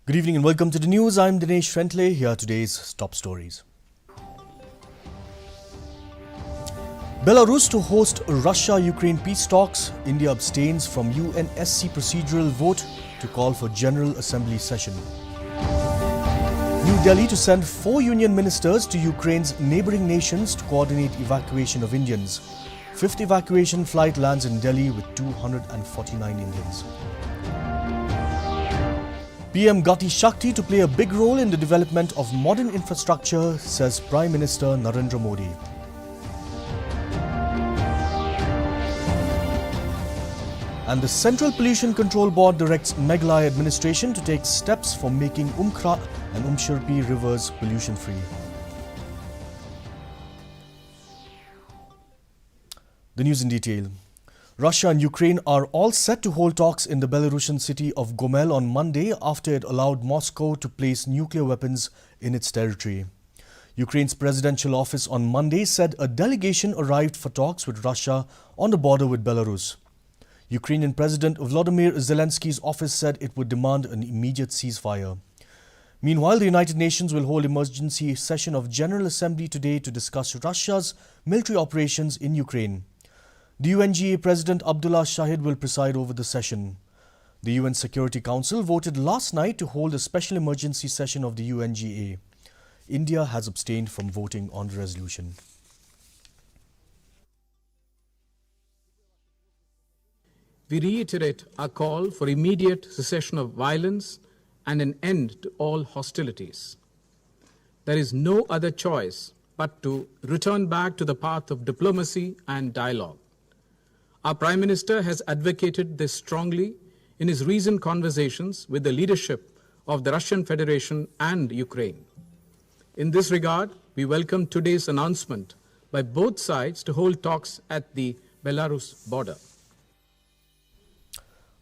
Good evening and welcome to the news. I'm Dinesh Fentley. Here are today's top stories. Belarus to host Russia-Ukraine peace talks. India abstains from UNSC procedural vote to call for General Assembly session. New Delhi to send 4 union ministers to Ukraine's neighbouring nations to coordinate evacuation of Indians. 5th evacuation flight lands in Delhi with 249 Indians. PM Gati Shakti to play a big role in the development of modern infrastructure, says Prime Minister Narendra Modi. And the Central Pollution Control Board directs Meghalaya administration to take steps for making Umkhra and Umshirpi rivers pollution-free. The news in detail. Russia and Ukraine are all set to hold talks in the Belarusian city of Gomel on Monday after it allowed Moscow to place nuclear weapons in its territory. Ukraine's presidential office on Monday said a delegation arrived for talks with Russia on the border with Belarus. Ukrainian President Volodymyr Zelensky's office said it would demand an immediate ceasefire. Meanwhile, the United Nations will hold emergency session of General Assembly today to discuss Russia's military operations in Ukraine. The UNGA President Abdullah Shahid will preside over the session. The UN Security Council voted last night to hold a special emergency session of the UNGA. India has abstained from voting on the resolution. We reiterate our call for immediate cessation of violence and an end to all hostilities. There is no other choice but to return back to the path of diplomacy and dialogue. Our Prime Minister has advocated this strongly in his recent conversations with the leadership of the Russian Federation and Ukraine. In this regard, we welcome today's announcement by both sides to hold talks at the Belarus border.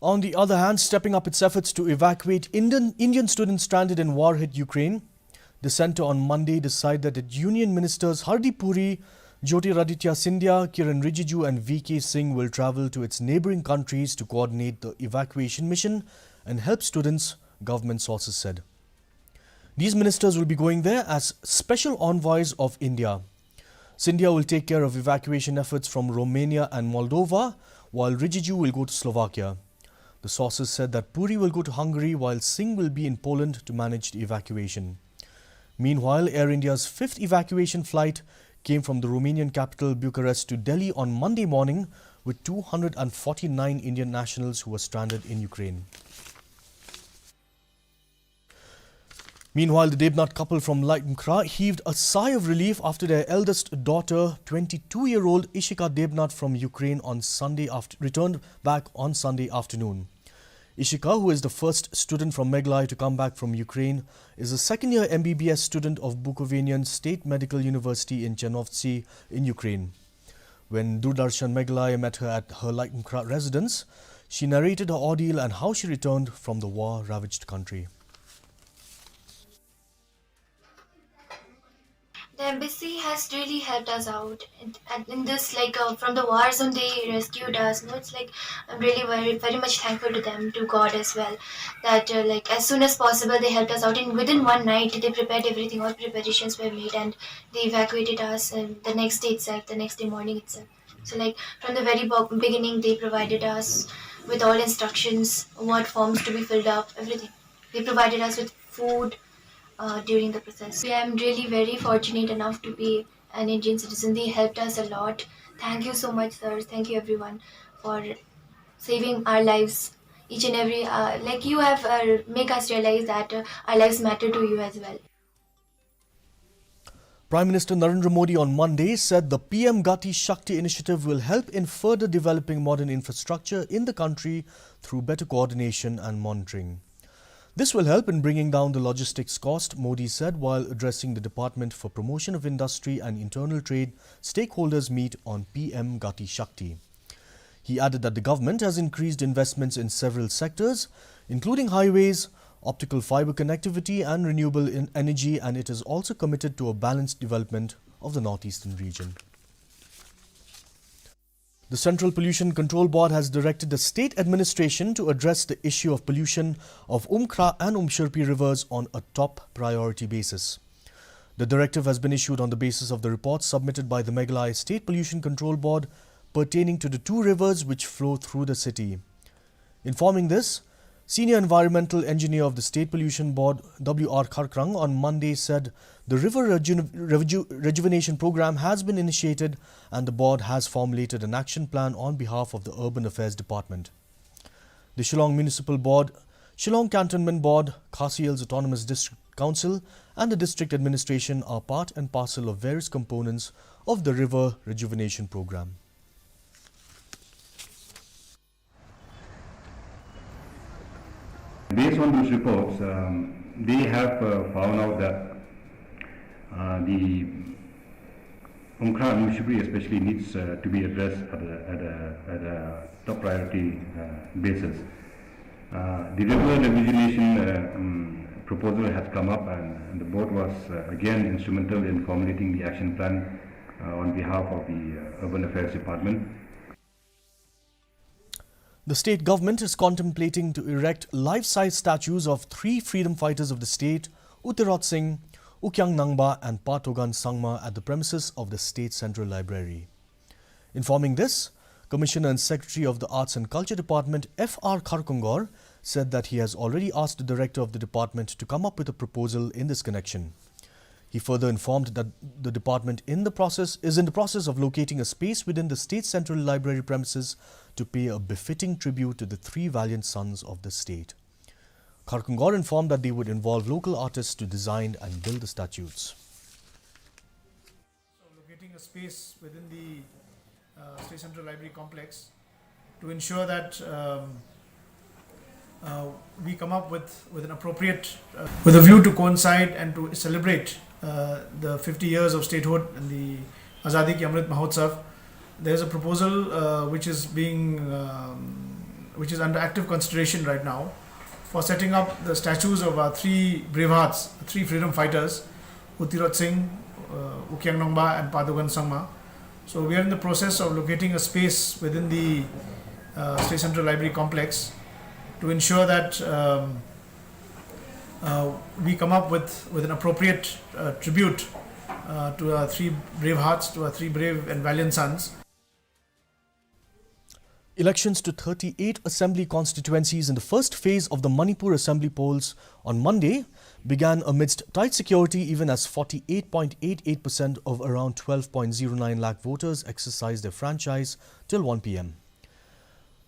On the other hand, stepping up its efforts to evacuate Indian students stranded in war-hit Ukraine, the centre on Monday decided that Union Ministers Hardeep Puri, Jyotiraditya Scindia, Kiran Rijiju and VK Singh will travel to its neighbouring countries to coordinate the evacuation mission and help students, government sources said. These ministers will be going there as special envoys of India. Scindia will take care of evacuation efforts from Romania and Moldova, while Rijiju will go to Slovakia. The sources said that Puri will go to Hungary while Singh will be in Poland to manage the evacuation. Meanwhile, Air India's 5th evacuation flight came from the Romanian capital Bucharest to Delhi on Monday morning with 249 Indian nationals who were stranded in Ukraine. Meanwhile, the Debnath couple from Umkhra heaved a sigh of relief after their eldest daughter, 22-year-old Ishika Debnath from Ukraine, returned back on Sunday afternoon. Ishika, who is the first student from Meghalaya to come back from Ukraine, is a second-year MBBS student of Bukovinian State Medical University in Chernovtsi in Ukraine. When Doordarshan Meghalaya met her at her Umkhra residence, she narrated her ordeal and how she returned from the war-ravaged country. The embassy has really helped us out in this, from the war zone they rescued us. It's like I'm really very, very much thankful to them, to God as well, that as soon as possible they helped us out. And within one night they prepared everything, all preparations were made, and they evacuated us the next day itself, the next day morning itself. So from the very beginning they provided us with all instructions, what forms to be filled up, everything. They provided us with food during the process. I'm really very fortunate enough to be an Indian citizen. They helped us a lot. Thank you so much, sirs. Thank you everyone for saving our lives. Each and every, you have make us realize that our lives matter to you as well. Prime Minister Narendra Modi on Monday said the PM Gati Shakti initiative will help in further developing modern infrastructure in the country through better coordination and monitoring. This will help in bringing down the logistics cost, Modi said while addressing the Department for Promotion of Industry and Internal Trade stakeholders meet on PM Gati Shakti. He added that the government has increased investments in several sectors, including highways, optical fibre connectivity and renewable energy, and it is also committed to a balanced development of the northeastern region. The Central Pollution Control Board has directed the state administration to address the issue of pollution of Umkra and Umsherpi rivers on a top priority basis. The directive has been issued on the basis of the reports submitted by the Meghalaya State Pollution Control Board pertaining to the two rivers which flow through the city. Informing this, Senior Environmental Engineer of the State Pollution Board, W.R. Kharkrang, on Monday said the river rejuvenation program has been initiated and the board has formulated an action plan on behalf of the Urban Affairs Department. The Shillong Municipal Board, Shillong Cantonment Board, Khasi Hills Autonomous District Council and the district administration are part and parcel of various components of the river rejuvenation program. Based on these reports, they have found out that the Umkra and Umsherpi especially needs to be addressed at a top priority basis. The river rejuvenation proposal has come up and the board was again instrumental in formulating the action plan on behalf of the Urban Affairs Department. The state government is contemplating to erect life-size statues of three freedom fighters of the state, Utirot Singh, Ukyang Nangba and Patogan Sangma at the premises of the State Central Library. Informing this, Commissioner and Secretary of the Arts and Culture Department, F.R. Kharkongor, said that he has already asked the Director of the department to come up with a proposal in this connection. He further informed that the department is in the process of locating a space within the State Central Library premises to pay a befitting tribute to the three valiant sons of the state. Kharkongor informed that they would involve local artists to design and build the statues. So locating a space within the State Central Library complex to ensure that we come up with an appropriate, with a view to coincide and to celebrate the 50 years of statehood and the Azadi Ki Amrit Mahotsav. There is a proposal which is under active consideration right now for setting up the statues of our three brave hearts, three freedom fighters, Utirot Singh, Ukyang Nangba and Patogan Sangma. So we are in the process of locating a space within the State Central Library complex to ensure that we come up with an appropriate tribute to our three brave hearts, to our three brave and valiant sons. Elections to 38 assembly constituencies in the first phase of the Manipur assembly polls on Monday began amidst tight security, even as 48.88% of around 12.09 lakh voters exercised their franchise till 1 p.m.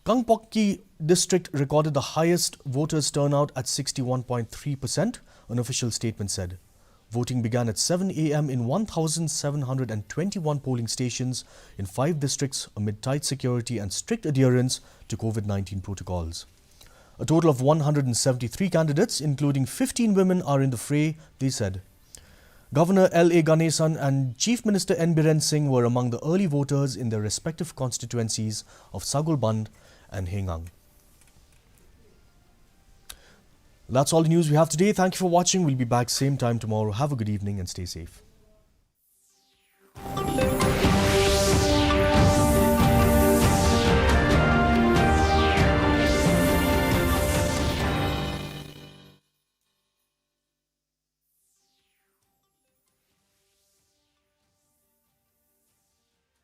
Kangpokki district recorded the highest voters turnout at 61.3%, an official statement said. Voting began at 7 a.m. in 1,721 polling stations in 5 districts amid tight security and strict adherence to COVID-19 protocols. A total of 173 candidates, including 15 women, are in the fray, they said. Governor L.A. Ganesan and Chief Minister N. Biren Singh were among the early voters in their respective constituencies of Sagulband and Hengang. That's all the news we have today. Thank you for watching. We'll be back same time tomorrow. Have a good evening and stay safe.